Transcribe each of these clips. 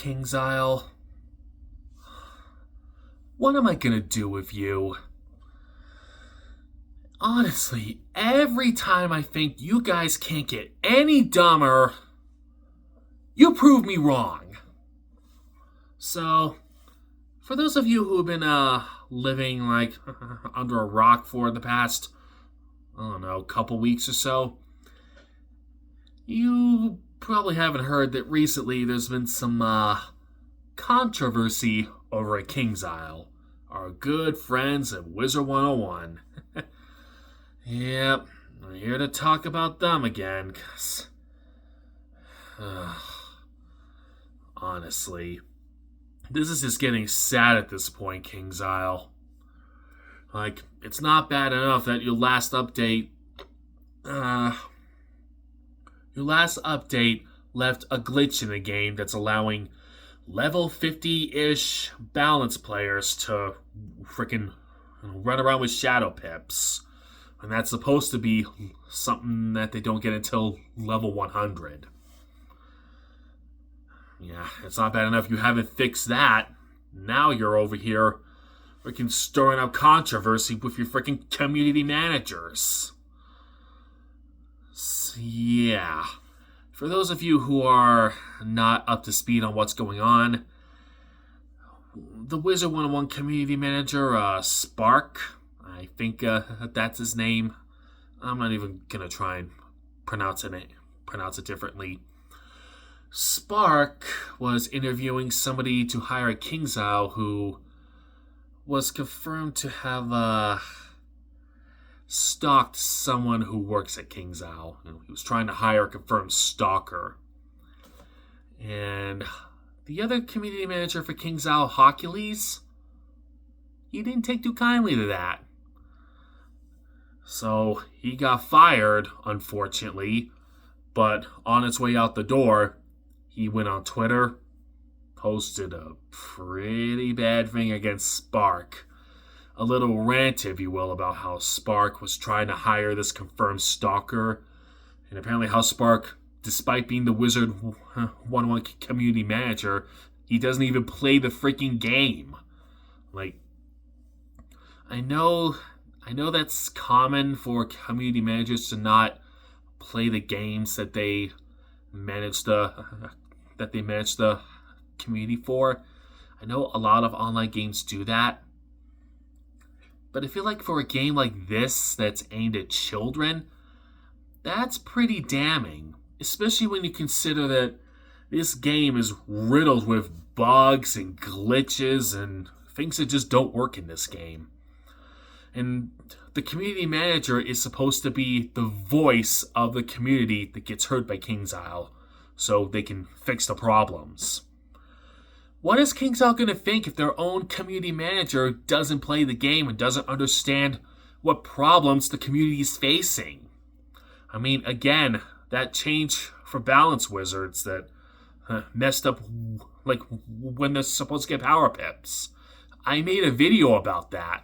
KingsIsle, what am I gonna do with you? Honestly, every time I think you guys can't get any dumber, you prove me wrong. So, for those of you who have been living like under a rock for the past, I don't know, couple weeks or so, you probably haven't heard that recently there's been some controversy over at KingsIsle, our good friends at Wizard101. Yep, I'm here to talk about them again, because honestly, this is just getting sad at this point, KingsIsle. Like, it's not bad enough that your last update left a glitch in the game that's allowing level 50-ish balance players to freaking run around with shadow pips. And that's supposed to be something that they don't get until level 100. Yeah, it's not bad enough you haven't fixed that. Now you're over here freaking stirring up controversy with your freaking community managers. So, yeah. For those of you who are not up to speed on what's going on, the Wizard101 community manager, Spark, I think that's his name. I'm not even going to try and pronounce it differently. Spark was interviewing somebody to hire at KingsIsle who was confirmed to have stalked someone who works at KingsIsle. He was trying to hire a confirmed stalker. And the other community manager for KingsIsle, Hercules, he didn't take too kindly to that. So he got fired, unfortunately, but on its way out the door, he went on Twitter, posted a pretty bad thing against Spark. A little rant, if you will, about how Spark was trying to hire this confirmed stalker. And apparently how Spark, despite being the Wizard101 community manager, he doesn't even play the freaking game. Like, I know that's common for community managers to not play the games that they manage the community for. I know a lot of online games do that. But I feel like for a game like this that's aimed at children, that's pretty damning. Especially when you consider that this game is riddled with bugs and glitches and things that just don't work in this game. And the community manager is supposed to be the voice of the community that gets hurt by KingsIsle, so they can fix the problems. What is KingsIsle going to think if their own community manager doesn't play the game and doesn't understand what problems the community is facing? I mean, again, that change for balance wizards that messed up, like, when they're supposed to get power pips. I made a video about that,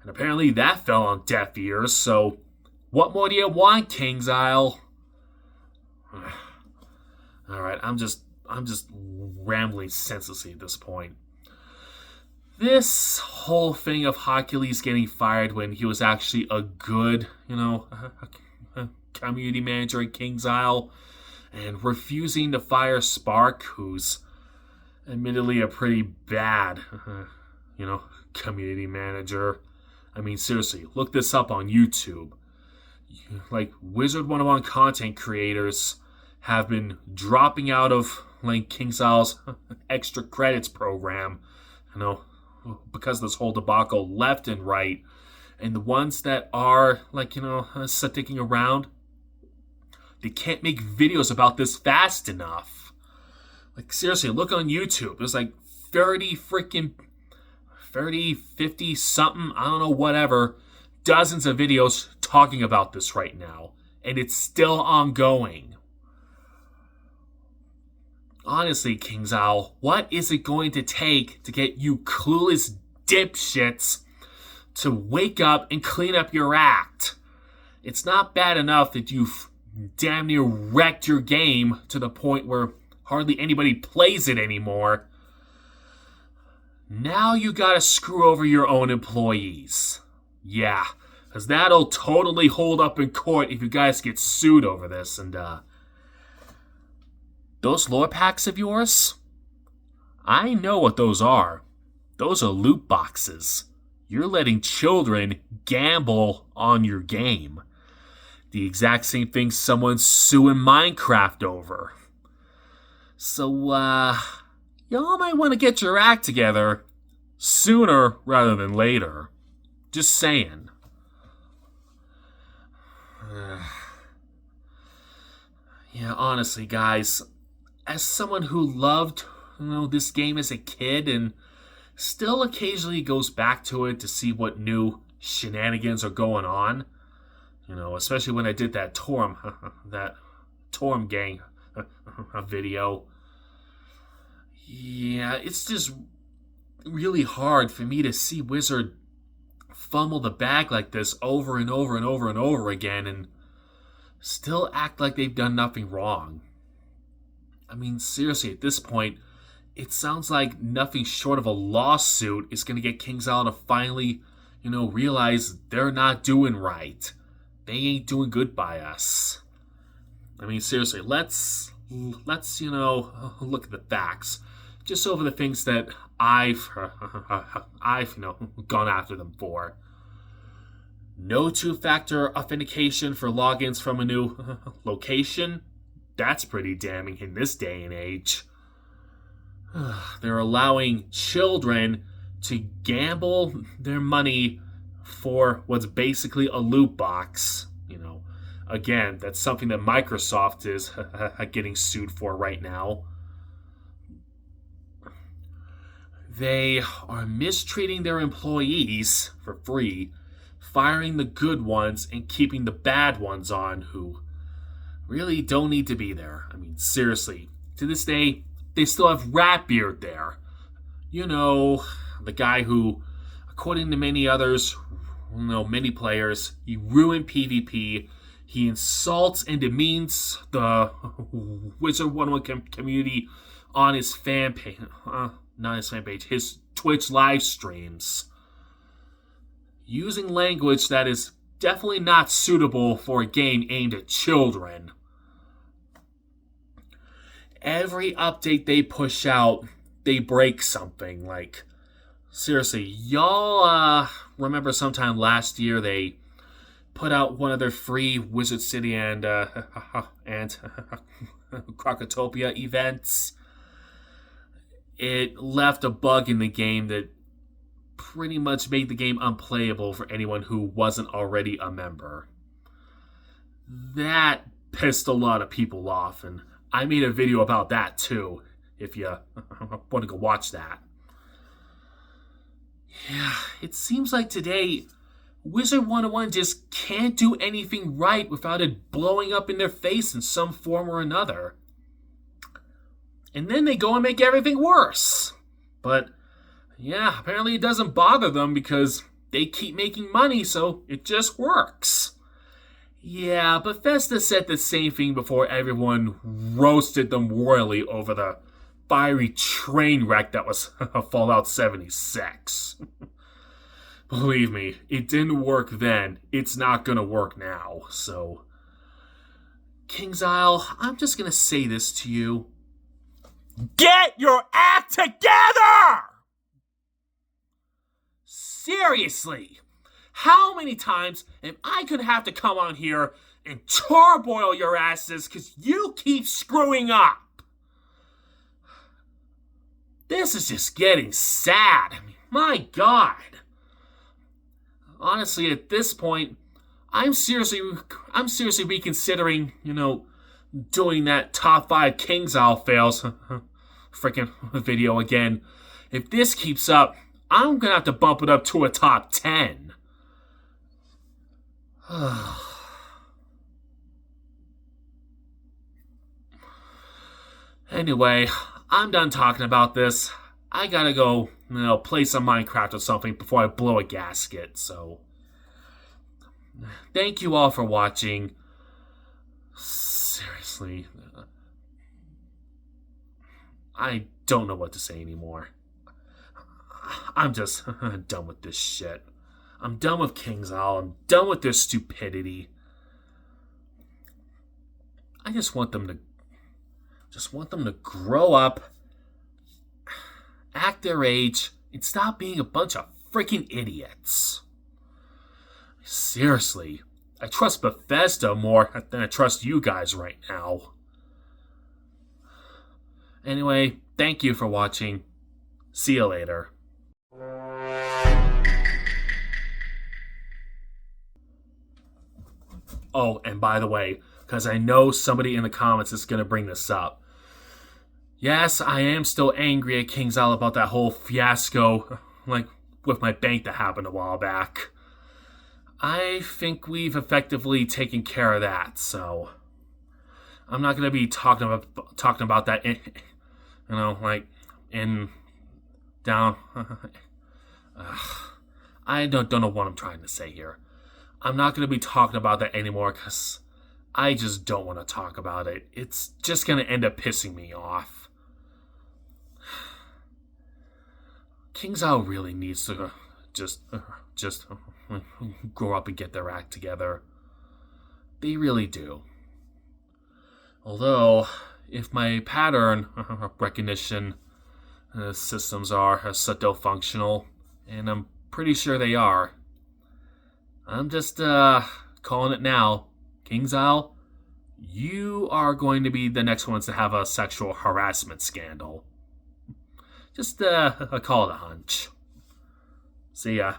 and apparently that fell on deaf ears, so what more do you want, KingsIsle? Alright, I'm just rambling senselessly at this point. This whole thing of Hercules getting fired when he was actually a good, community manager at KingsIsle, and refusing to fire Spark, who's admittedly a pretty bad, community manager. I mean, seriously, look this up on YouTube. Like, Wizard101 content creators have been dropping out of KingsIsle's extra credits program, because of this whole debacle left and right. And the ones that are, sticking around, they can't make videos about this fast enough. Like, seriously, look on YouTube. There's 30, 50 something, I don't know, whatever, dozens of videos talking about this right now. And it's still ongoing. Honestly, KingsIsle, what is it going to take to get you clueless dipshits to wake up and clean up your act? It's not bad enough that you've damn near wrecked your game to the point where hardly anybody plays it anymore. Now you gotta screw over your own employees. Yeah, because that'll totally hold up in court if you guys get sued over this. And, those lore packs of yours? I know what those are. Those are loot boxes. You're letting children gamble on your game. The exact same thing someone's suing Minecraft over. So, y'all might want to get your act together sooner rather than later. Just saying. Yeah, honestly, guys, as someone who loved, this game as a kid and still occasionally goes back to it to see what new shenanigans are going on, especially when I did that Torm gang video. Yeah, it's just really hard for me to see Wizard fumble the bag like this over and over and over and over again and still act like they've done nothing wrong. I mean, seriously, at this point, it sounds like nothing short of a lawsuit is going to get KingsIsle to finally, realize they're not doing right. They ain't doing good by us. I mean, seriously, let's look at the facts. Just over the things that I've gone after them for. No two-factor authentication for logins from a new location. That's pretty damning in this day and age. They're allowing children to gamble their money for what's basically a loot box. Again, that's something that Microsoft is getting sued for right now. They are mistreating their employees for free, firing the good ones and keeping the bad ones on who really don't need to be there. I mean, seriously, to this day, they still have Ratbeard there. The guy who, according to many others, many players, he ruined PvP. He insults and demeans the Wizard101 community on his fan page. Not his fan page, his Twitch live streams. Using language that is definitely not suitable for a game aimed at children. Every update they push out, they break something. Like, seriously, y'all remember sometime last year they put out one of their free Wizard City and Crocotopia events? It left a bug in the game that pretty much made the game unplayable for anyone who wasn't already a member. That pissed a lot of people off, and I made a video about that too, if you want to go watch that. Yeah, it seems like today, Wizard101 just can't do anything right without it blowing up in their face in some form or another. And then they go and make everything worse. But, yeah, apparently it doesn't bother them because they keep making money, so it just works. Yeah, Bethesda said the same thing before everyone roasted them royally over the fiery train wreck that was Fallout 76. Believe me, it didn't work then. It's not gonna work now, so... KingsIsle, I'm just gonna say this to you. Get your act together! Seriously, how many times am I gonna have to come on here and turboil your asses because you keep screwing up? This is just getting sad. I mean, my God. Honestly, at this point, I'm seriously reconsidering, doing that top 5 KingsIsle fails freaking video again. If this keeps up, I'm gonna have to bump it up to a top 10. Anyway, I'm done talking about this. I gotta go, play some Minecraft or something before I blow a gasket, so... Thank you all for watching. Seriously. I don't know what to say anymore. I'm just done with this shit. I'm done with KingsIsle. I'm done with their stupidity. I just want them to grow up, act their age, and stop being a bunch of freaking idiots. Seriously, I trust Bethesda more than I trust you guys right now. Anyway, thank you for watching. See you later. Oh, and by the way, because I know somebody in the comments is going to bring this up. Yes, I am still angry at KingsIsle about that whole fiasco, like with my bank that happened a while back. I think we've effectively taken care of that, so I'm not going to be talking about that, down. I don't know what I'm trying to say here. I'm not going to be talking about that anymore because I just don't want to talk about it. It's just going to end up pissing me off. KingsIsle really needs to just grow up and get their act together. They really do. Although, if my pattern recognition systems are pseudo-functional, and I'm pretty sure they are, I'm just calling it now. KingsIsle, you are going to be the next ones to have a sexual harassment scandal. Just call it a hunch. See ya.